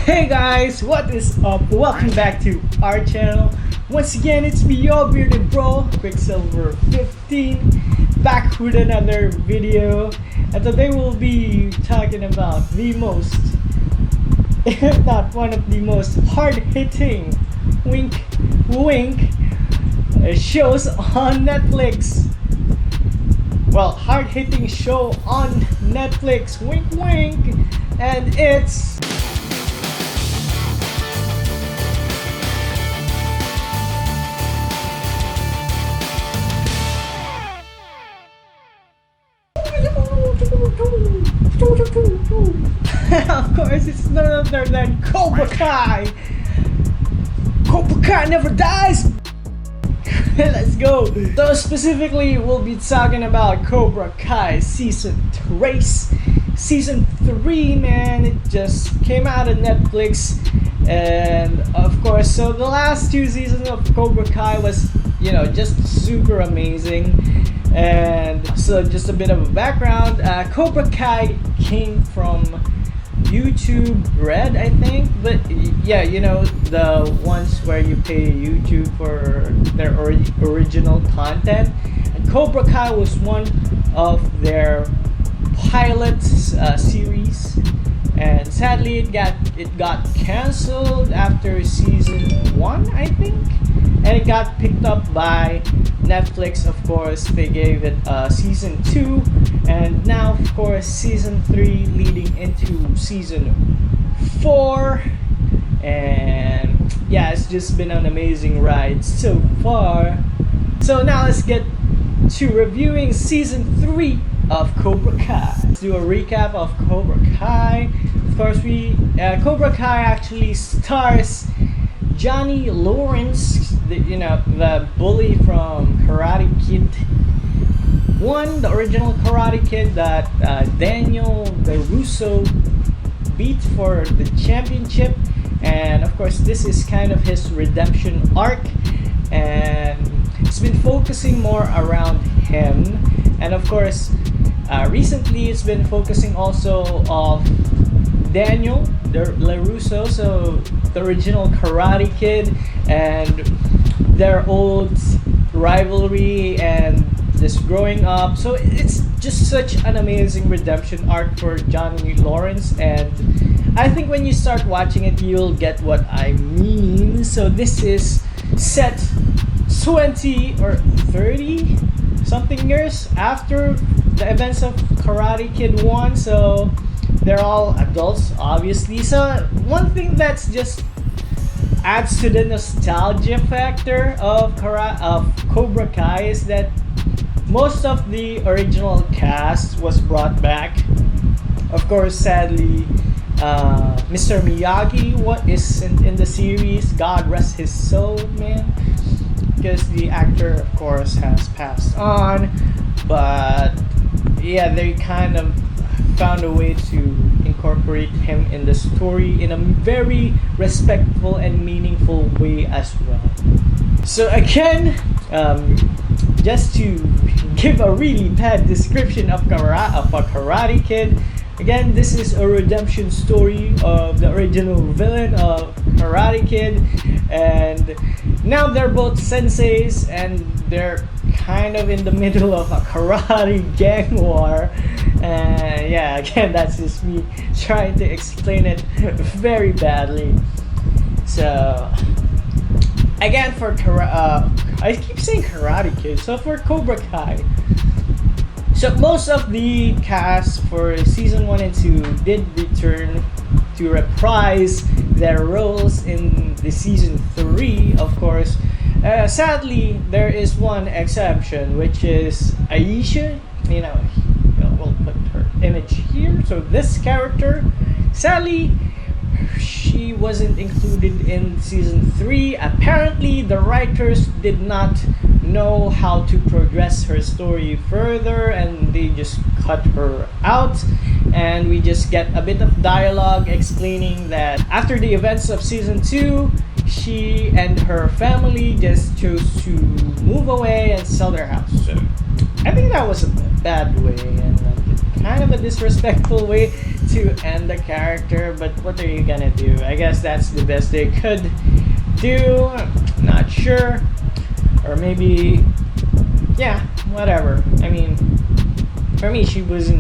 Hey guys, what is up? Welcome back to our channel. Once again, it's me, your bearded bro, QuickSilver 15, back with another video. And today we'll be talking about the most, if not one of the most hard-hitting, wink wink, shows on Netflix. Well, hard-hitting show on Netflix, wink wink, and it's of course, it's none other than Cobra Kai. Cobra Kai never dies. Let's go. So specifically, we'll be talking about Cobra Kai Kreese season 3. Man, it just came out of Netflix, and of course, so the last 2 seasons of Cobra Kai was, just super amazing. And so, just a bit of a background. Cobra Kai came from YouTube Red, I think, but yeah, the ones where you pay YouTube for their original content. And Cobra Kai was one of their pilot series, and sadly it got canceled after season 1, I think, and it got picked up by Netflix. Of course, they gave it season 2, and now of course season 3 leading into season 4, and yeah, it's just been an amazing ride so far. So now let's get to reviewing season 3 of Cobra Kai. Let's do a recap of Cobra Kai. Of course, Cobra Kai actually stars Johnny Lawrence, the bully from Karate Kid 1, the original Karate Kid that Daniel LaRusso beat for the championship. And of course, this is kind of his redemption arc, and it's been focusing more around him. And of course, recently it's been focusing also of Daniel LaRusso, so the original Karate Kid, and their old rivalry and just growing up. So it's just such an amazing redemption arc for Johnny Lawrence, and I think when you start watching it, you'll get what I mean. So this is set 20 or 30 something years after the events of Karate Kid 1, so they're all adults, obviously. So one thing that's just adds to the nostalgia factor of Cobra Kai is that most of the original cast was brought back. Of course, sadly, Mr. Miyagi isn't in the series. God rest his soul, man, because the actor, of course, has passed on. But yeah, they kind of found a way to incorporate him in the story in a very respectful and meaningful way as well. So again, just to give a really bad description of a Karate Kid, again, this is a redemption story of the original villain of Karate Kid, and now they're both senseis, and they're kind of in the middle of a karate gang war. And yeah, again, that's just me trying to explain it very badly. So again, for I keep saying Karate Kid, so for Cobra Kai, so most of the cast for season 1 and 2 did return to reprise their roles in the season 3, of course. Sadly, there is one exception, which is Aisha. We'll put her image here. So this character, sadly, she wasn't included in season 3. Apparently, the writers did not know how to progress her story further, and they just cut her out, and we just get a bit of dialogue explaining that after the events of season 2, she and her family just chose to move away and sell their house. So I think that was a bad way, and kind of a disrespectful way to end the character, but what are you gonna do? I guess that's the best they could do. Not sure. Or maybe, yeah, whatever. I mean, for me, she was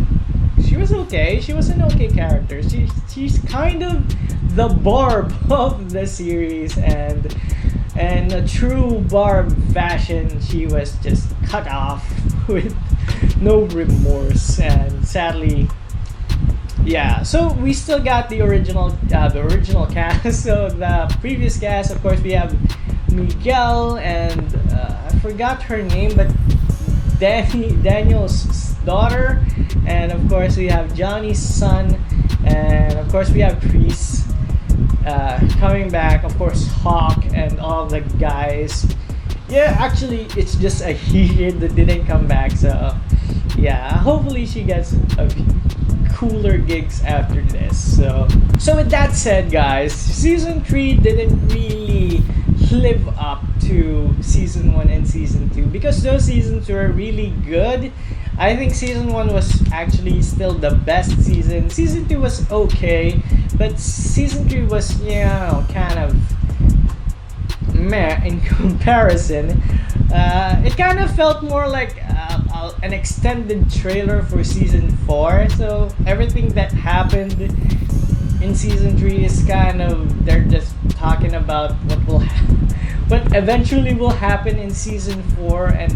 okay. She was an okay character. She's kind of the Barb of the series, and a true Barb fashion, she was just cut off with no remorse, and sadly, yeah. So we still got the original cast. So the previous cast, of course, we have Miguel and I forgot her name, but Daniel's daughter, and of course we have Johnny's son, and of course we have Kreese coming back. Of course, Hawk and all the guys. Yeah, actually, it's just a he that didn't come back. So yeah, hopefully she gets a cooler gigs after this. So with that said, guys, season 3 didn't really live up to season 1 and season 2 because those seasons were really good. I think season 1 was actually still the best season. Season 2 was okay, but season 3 was, you know, kind of meh in comparison. It kind of felt more like an extended trailer for season 4. So everything that happened in season 3 is kind of, they're just talking about what eventually will happen in season 4 and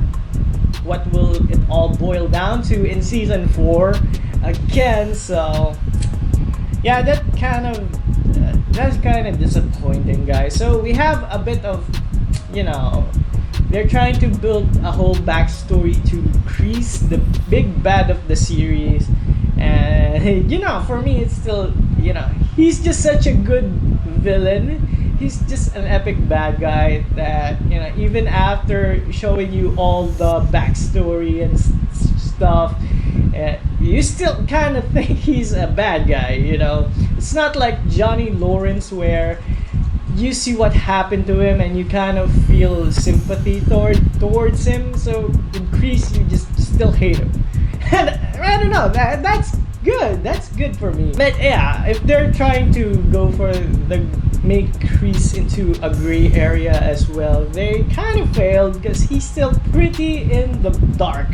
what will it all boil down to in season 4 again. So yeah, that's kind of disappointing, guys. So we have a bit of, you know, they're trying to build a whole backstory to Kreese, the big bad of the series, and you know, for me it's still, you know, he's just such a good villain. He's just an epic bad guy that, you know, even after showing you all the backstory and stuff, you still kind of think he's a bad guy, you know. It's not like Johnny Lawrence where you see what happened to him and you kind of feel sympathy towards him. So in Kreese, you just still hate him. And I don't know, that's good. That's good for me. But yeah, if they're trying to go for make Kreese into a gray area as well, they kind of failed because he's still pretty in the dark.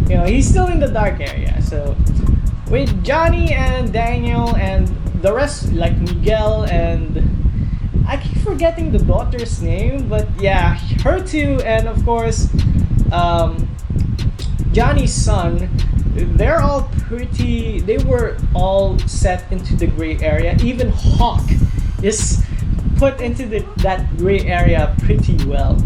You know, he's still in the dark area. So with Johnny and Daniel and the rest, like Miguel and I keep forgetting the daughter's name, but yeah, her too, and of course Johnny's son, they're all pretty, they were all set into the gray area. Even Hawk is put into that gray area pretty well.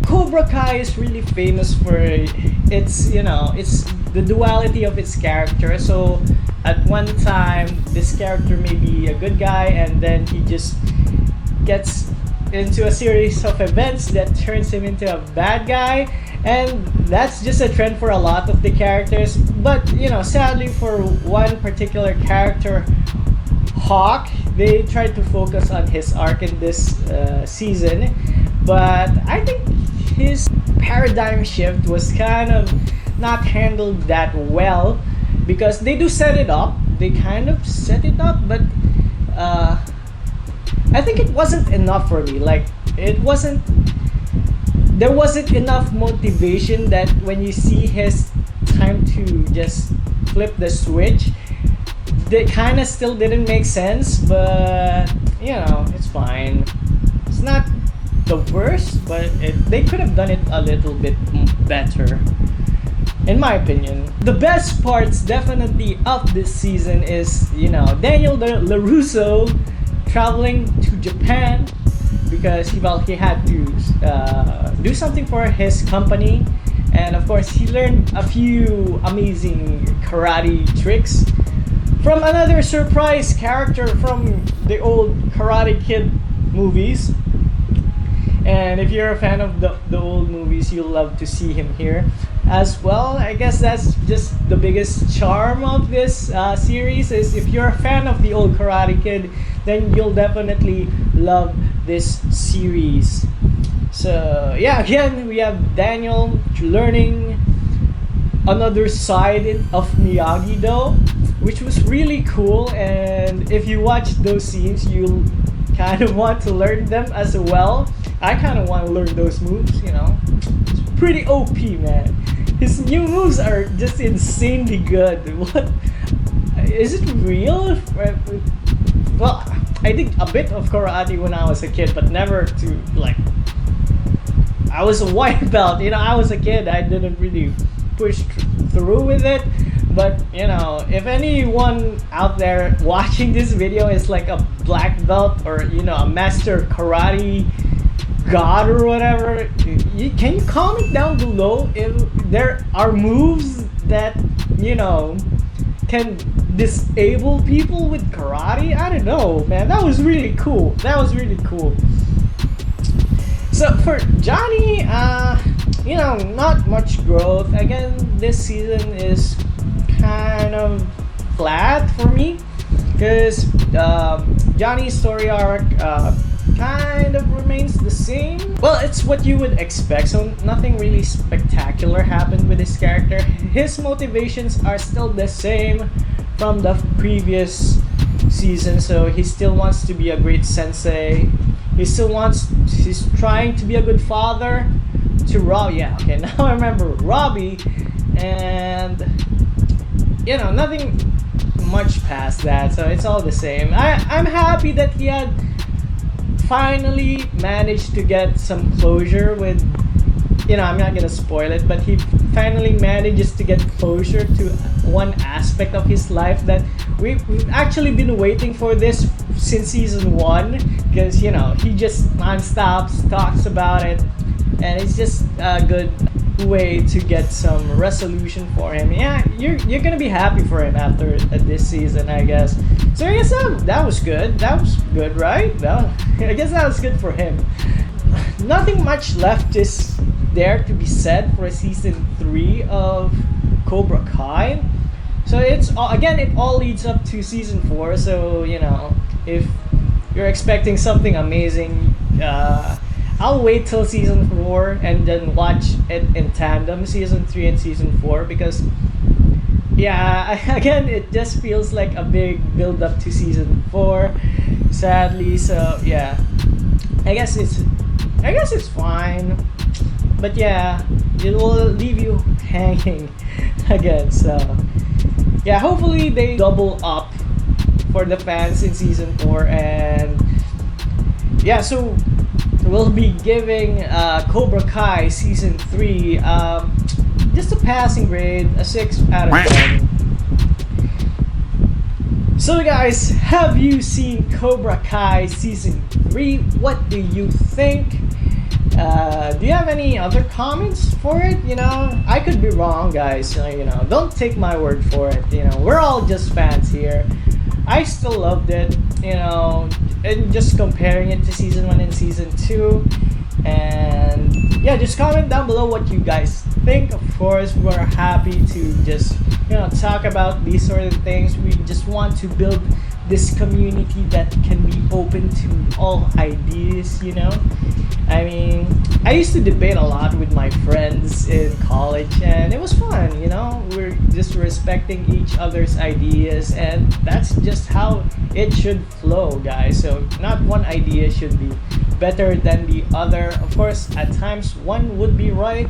Cobra Kai is really famous for its, you know, it's the duality of its character. So at one time, this character may be a good guy, and then he just gets into a series of events that turns him into a bad guy, and that's just a trend for a lot of the characters. But you know, sadly for one particular character, Hawk, they tried to focus on his arc in this season, but I think his paradigm shift was kind of not handled that well because they do set it up, they kind of set it up, but I think it wasn't enough for me. Like, there wasn't enough motivation that when you see his time to just flip the switch, they kind of still didn't make sense, but you know, it's fine. It's not the worst, but they could have done it a little bit better, in my opinion. The best parts definitely of this season is, you know, Daniel LaRusso traveling to Japan because he had to do something for his company, and of course he learned a few amazing karate tricks from another surprise character from the old Karate Kid movies. And if you're a fan of the old movies, you'll love to see him here as well. I guess that's just the biggest charm of this series, is if you're a fan of the old Karate Kid, then you'll definitely love this series. So yeah, again, we have Daniel learning another side of Miyagi-Do, which was really cool. And if you watch those scenes, you'll kind of want to learn them as well. I kind of want to learn those moves, you know. It's pretty OP, man. His new moves are just insanely good. What? Is it real? Well, I did a bit of karate when I was a kid, but never to like. I was a white belt, you know. I was a kid. I didn't really push through with it. But you know, if anyone out there watching this video is like a black belt or you know a master karate god or whatever, can you comment down below if there are moves that you know can disable people with karate? I don't know, man. That was really cool. That was really cool. So for Johnny, you know, not much growth. Again, this season is kind of flat for me because Johnny's story arc kind of remains the same. Well, it's what you would expect, so nothing really spectacular happened with his character. His motivations are still the same from the previous season, so he still wants to be a great sensei. He's trying to be a good father to Robbie. Yeah, okay, now I remember Robbie. And you know, nothing much past that, so it's all the same. I'm happy that he had finally managed to get some closure with, you know, I'm not gonna spoil it, but he finally manages to get closure to one aspect of his life that we've actually been waiting for this since season 1, because you know he just non-stop talks about it, and it's just a good way to get some resolution for him. Yeah, you're gonna be happy for him after this season, I guess. So I guess that was good. That was good, right? Well, I guess that was good for him. Nothing much left is there to be said for season 3 of Cobra Kai. So it's again, it all leads up to season 4. So you know, if you're expecting something amazing, I'll wait till season 4 and then watch it in tandem, season 3 and season 4, because yeah, again, it just feels like a big build up to season 4, sadly. So yeah, I guess it's fine, but yeah, it will leave you hanging again. So yeah, hopefully they double up for the fans in season 4, and yeah, so we'll be giving Cobra Kai season 3 just a passing grade, a 6 out of 10. So guys, have you seen Cobra Kai season 3? What do you think? Do you have any other comments for it? You know, I could be wrong, guys. You know, don't take my word for it. You know, we're all just fans here. I still loved it, you know, and just comparing it to season 1 and season 2. And yeah, just comment down below what you guys think. Of course, we're happy to just, you know, talk about these sort of things. We just want to build this community that can be open to all ideas, you know. I mean, I used to debate a lot with my friends in college, and it was fun, you know. We're just respecting each other's ideas, and that's just how it should flow, guys. So not one idea should be better than the other. Of course, at times one would be right,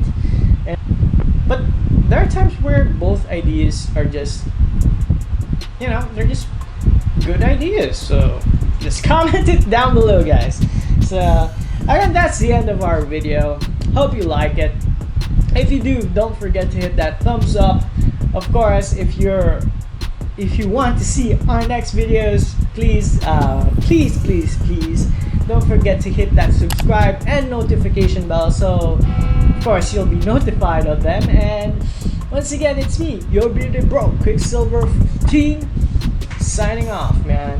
but there are times where both ideas are just, you know, they're just good ideas. So just comment it down below, guys. So again, that's the end of our video. Hope you like it. If you do, don't forget to hit that thumbs up. Of course, if you want to see our next videos, please don't forget to hit that subscribe and notification bell, so of course you'll be notified of them. And once again, it's me, your bearded bro, QuickSilver 15, signing off, man.